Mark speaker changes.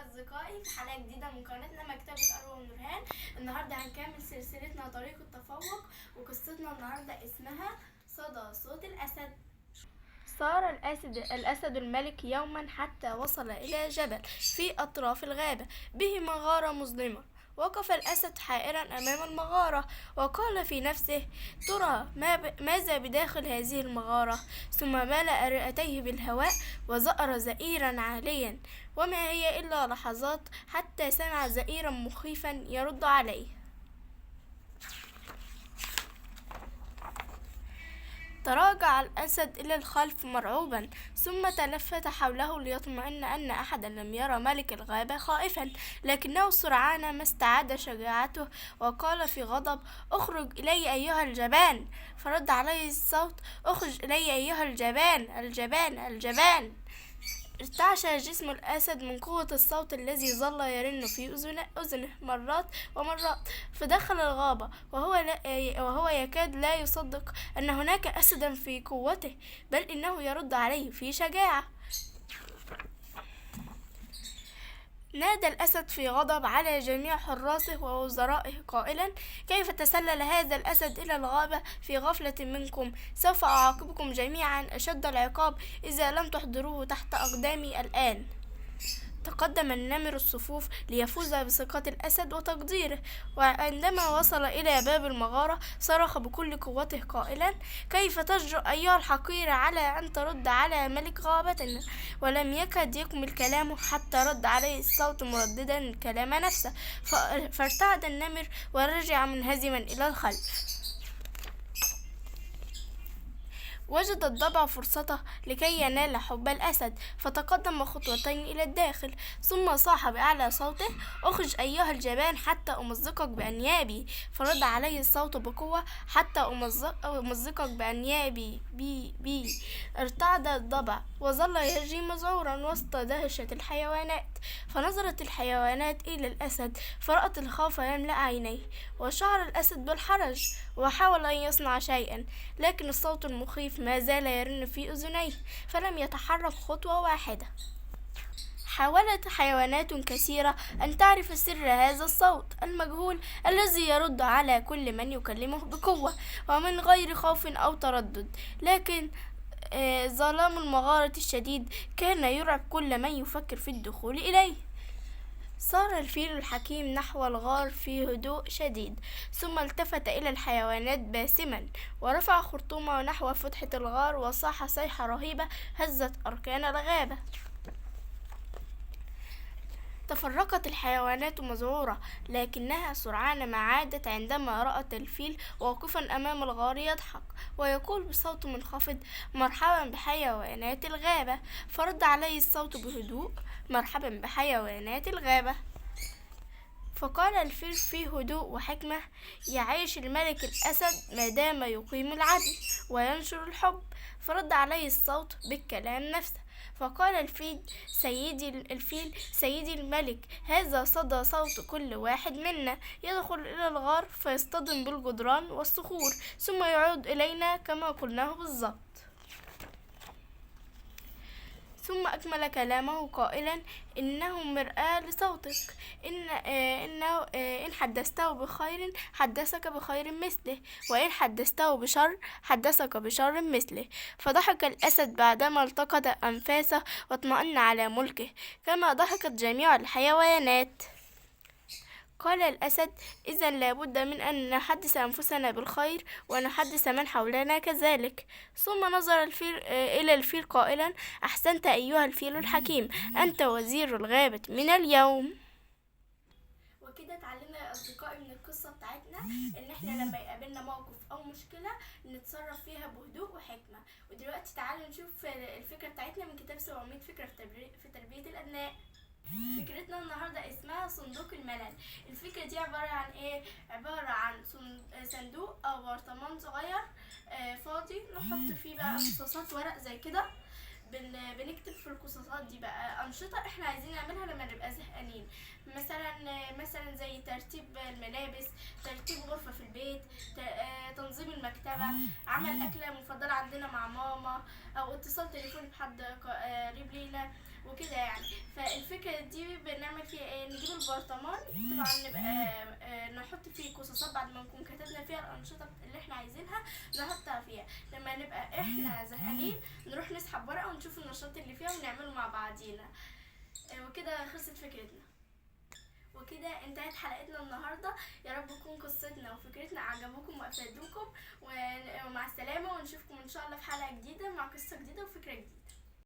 Speaker 1: أصدقائي في حلقة جديدة من قناتنا مكتبة أروى ونورهان. النهاردة هنكمل سلسلتنا طريق التفوق، وقصتنا النهاردة اسمها صدى صوت الأسد. صار الأسد الملك يوما حتى وصل إلى جبل في أطراف الغابة به مغارة مظلمة. وقف الأسد حائرا أمام المغارة وقال في نفسه: ترى ماذا بداخل هذه المغارة؟ ثم ملأ رئتيه بالهواء وزأر زئيرا عاليا، وما هي إلا لحظات حتى سمع زئيرا مخيفا يرد عليه. تراجع الأسد إلى الخلف مرعوبا، ثم تلفت حوله ليطمئن أن أحدا لم يرى ملك الغابة خائفا، لكنه سرعان ما استعاد شجاعته وقال في غضب: اخرج إلي أيها الجبان. فرد عليه الصوت: اخرج إلي أيها الجبان، الجبان، الجبان. ارتعش جسم الأسد من قوة الصوت الذي ظل يرن في أذنه مرات ومرات. فدخل الغابة وهو يكاد لا يصدق أن هناك أسدا في قوته، بل إنه يرد عليه في شجاعة. نادى الأسد في غضب على جميع حراسه ووزرائه قائلا: كيف تسلل هذا الأسد إلى الغابة في غفلة منكم؟ سوف أعاقبكم جميعا أشد العقاب إذا لم تحضروه تحت أقدامي الآن. تقدم النمر الصفوف ليفوز بثقة الأسد وتقديره، وعندما وصل إلى باب المغارة صرخ بكل قوته قائلا: كيف تجرؤ أيها الحقير على أن ترد على ملك غابتنا؟ ولم يكد يكمل كلامه حتى رد عليه الصوت مرددا الكلام نفسه، فارتعد النمر ورجع منهزما إلى الخلف. وجد الضبع فرصته لكي ينال حب الأسد، فتقدم خطوتين إلى الداخل، ثم صاح بأعلى صوته: اخرج أيها الجبان حتى أمزقك بأنيابي. فرد عليه الصوت بقوة: حتى أمزقك بأنيابي بي. ارتعد الضبع وظل يجري مذعورا وسط دهشة الحيوانات. فنظرت الحيوانات إلى الأسد فرأت الخوف يملأ عينيه، وشعر الأسد بالحرج وحاول أن يصنع شيئا، لكن الصوت المخيف ما زال يرن في أذنيه فلم يتحرك خطوة واحدة. حاولت حيوانات كثيرة أن تعرف سر هذا الصوت المجهول الذي يرد على كل من يكلمه بقوة ومن غير خوف أو تردد، لكن ظلام المغارة الشديد كان يرعب كل من يفكر في الدخول إليه. سار الفيل الحكيم نحو الغار في هدوء شديد، ثم التفت إلى الحيوانات باسما ورفع خرطومه نحو فتحة الغار وصاح صيحة رهيبة هزت أركان الغابة. تفرقت الحيوانات مذعورة، لكنها سرعان ما عادت عندما رأت الفيل واقفا أمام الغار يضحك ويقول بصوت منخفض: مرحبا بحيوانات الغابة. فرد عليه الصوت بهدوء: مرحبا بحيوانات الغابة. فقال الفيل في هدوء وحكمة: يعيش الملك الأسد ما دام يقيم العدل وينشر الحب. فرد عليه الصوت بالكلام نفسه، فقال الفيل: سيدي الملك، هذا صدى صوت كل واحد منا يدخل إلى الغار فيصطدم بالجدران والصخور ثم يعود إلينا كما قلناه بالضبط. ثم أكمل كلامه قائلا: إنه مرآة لصوتك، إن حدثته بخير حدثك بخير مثله، وإن حدثته بشر حدثك بشر مثله. فضحك الأسد بعدما التقط أنفاسه واطمأن على ملكه، كما ضحكت جميع الحيوانات. قال الأسد: إذا لابد من أن نحدث أنفسنا بالخير ونحدث من حولنا كذلك. ثم نظر الفيل إلى الفيل قائلا: أحسنت أيها الفيل الحكيم، أنت وزير الغابة من اليوم. وكده اتعلمنا يا أصدقائي من القصة بتاعتنا إن إحنا لما يقابلنا موقف أو مشكلة نتصرف فيها بهدوء وحكمة. ودلوقتي تعالوا نشوف الفكرة بتاعتنا من كتاب 700 فكرة في تربية الأبناء. فكرتنا النهاردة اسمها صندوق الملل. الفكرة دي عبارة عن ايه؟ عبارة عن صندوق او برطمان صغير فاضي نحط فيه بقى قصاصات ورق زي كده. بنكتب في القصاصات دي بقى أنشطة احنا عايزين نعملها لما نبقى زهقانين، مثلا زي ترتيب الملابس، ترتيب غرفة في البيت، تنظيم المكتبة، عمل أكلة مفضلة عندنا مع ماما، أو اتصال تليفوني بحد قريب لينا، وكده يعني. فالفكرة دي بنعمل فيها ايه؟ نجيب البرطمان طبعا، نبقى نحط فيه قصاصات بعد ما نكون كتبنا فيها الأنشطة اللي احنا عايزينها نحطها فيها. لما نبقى احنا زهقانين نروح نسحب ورقة ونشوف النشاط اللي فيها ونعمله مع بعضينا. وكده خلصت فكرتنا. وكده انتهت حلقتنا النهارده. يا رب تكون قصتنا وفكرتنا عجبوكم وافادوكم، ومع السلامه، ونشوفكم ان شاء الله في حلقه جديده مع قصه جديده وفكره جديده.